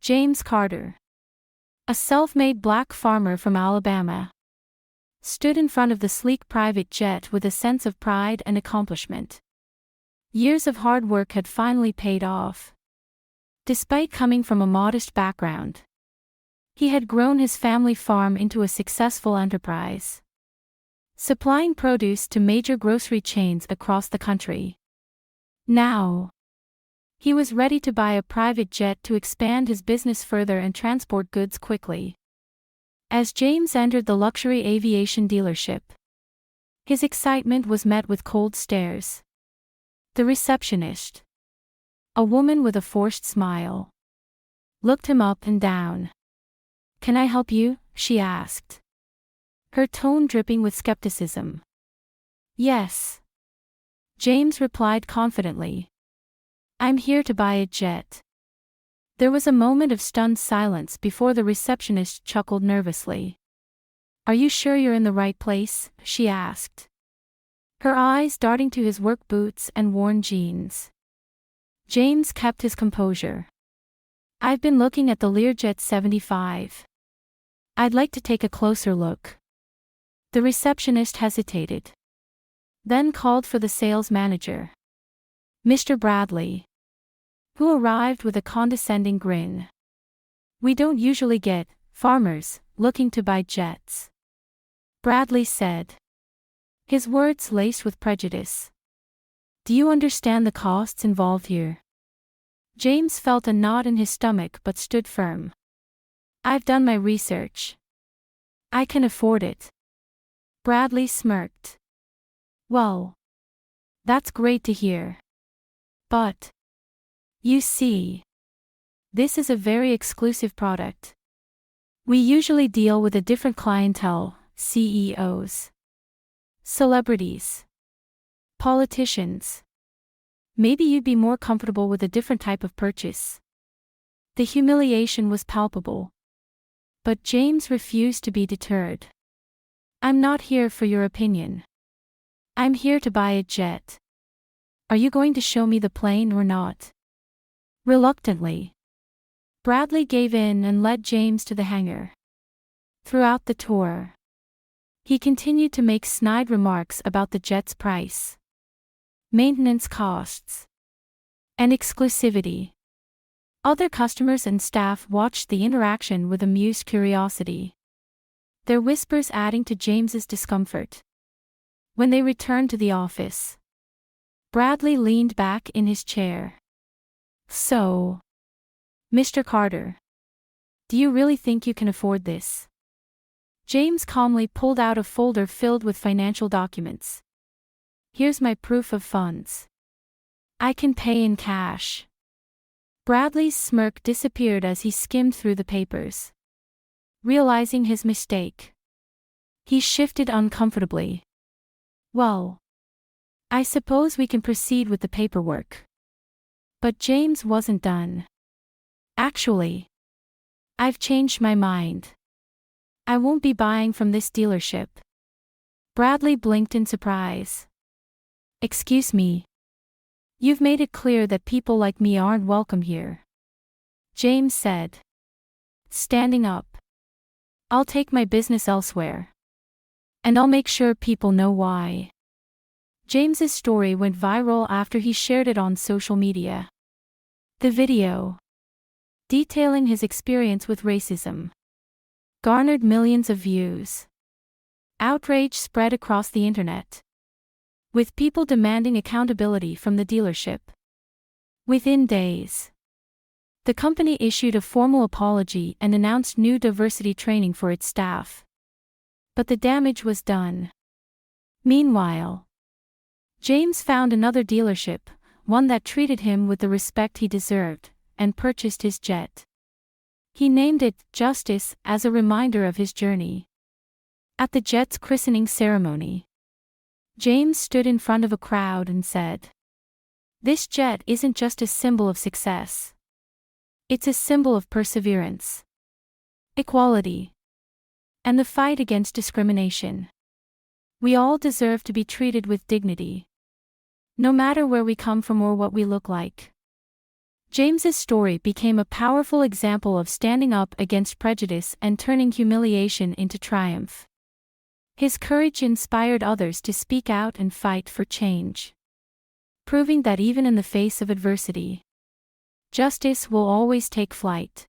James Carter, a self-made black farmer from Alabama, stood in front of the sleek private jet with a sense of pride and accomplishment. Years of hard work had finally paid off. Despite coming from a modest background, he had grown his family farm into a successful enterprise, supplying produce to major grocery chains across the country. Now, he was ready to buy a private jet to expand his business further and transport goods quickly. As James entered the luxury aviation dealership, his excitement was met with cold stares. The receptionist, a woman with a forced smile, looked him up and down. "Can I help you?" she asked, her tone dripping with skepticism. "Yes," James replied confidently. "I'm here to buy a jet." There was a moment of stunned silence before the receptionist chuckled nervously. "Are you sure you're in the right place?" she asked, her eyes darting to his work boots and worn jeans. James kept his composure. "I've been looking at the Learjet 75. I'd like to take a closer look." The receptionist hesitated, then called for the sales manager, Mr. Bradley, who arrived with a condescending grin. "We don't usually get farmers looking to buy jets," Bradley said, his words laced with prejudice. "Do you understand the costs involved here?" James felt a knot in his stomach but stood firm. "I've done my research. I can afford it." Bradley smirked. "Well, that's great to hear. But, you see, this is a very exclusive product. We usually deal with a different clientele: CEOs, celebrities, politicians. Maybe you'd be more comfortable with a different type of purchase." The humiliation was palpable, but James refused to be deterred. "I'm not here for your opinion. I'm here to buy a jet. Are you going to show me the plane or not?" Reluctantly, Bradley gave in and led James to the hangar. Throughout the tour, he continued to make snide remarks about the jet's price, maintenance costs, and exclusivity. Other customers and staff watched the interaction with amused curiosity, their whispers adding to James's discomfort. When they returned to the office, Bradley leaned back in his chair. "So, Mr. Carter, do you really think you can afford this?" James calmly pulled out a folder filled with financial documents. "Here's my proof of funds. I can pay in cash." Bradley's smirk disappeared as he skimmed through the papers. Realizing his mistake, he shifted uncomfortably. "Well, I suppose we can proceed with the paperwork." But James wasn't done. "Actually, I've changed my mind. I won't be buying from this dealership." Bradley blinked in surprise. "Excuse me. You've made it clear that people like me aren't welcome here," James said, standing up. "I'll take my business elsewhere. And I'll make sure people know why." James's story went viral after he shared it on social media. The video, detailing his experience with racism, garnered millions of views. Outrage spread across the internet, with people demanding accountability from the dealership. Within days, the company issued a formal apology and announced new diversity training for its staff. But the damage was done. Meanwhile, James found another dealership, one that treated him with the respect he deserved, and purchased his jet. He named it Justice as a reminder of his journey. At the jet's christening ceremony, James stood in front of a crowd and said, "This jet isn't just a symbol of success. It's a symbol of perseverance, equality, and the fight against discrimination. We all deserve to be treated with dignity, no matter where we come from or what we look like." James's story became a powerful example of standing up against prejudice and turning humiliation into triumph. His courage inspired others to speak out and fight for change, proving that even in the face of adversity, justice will always take flight.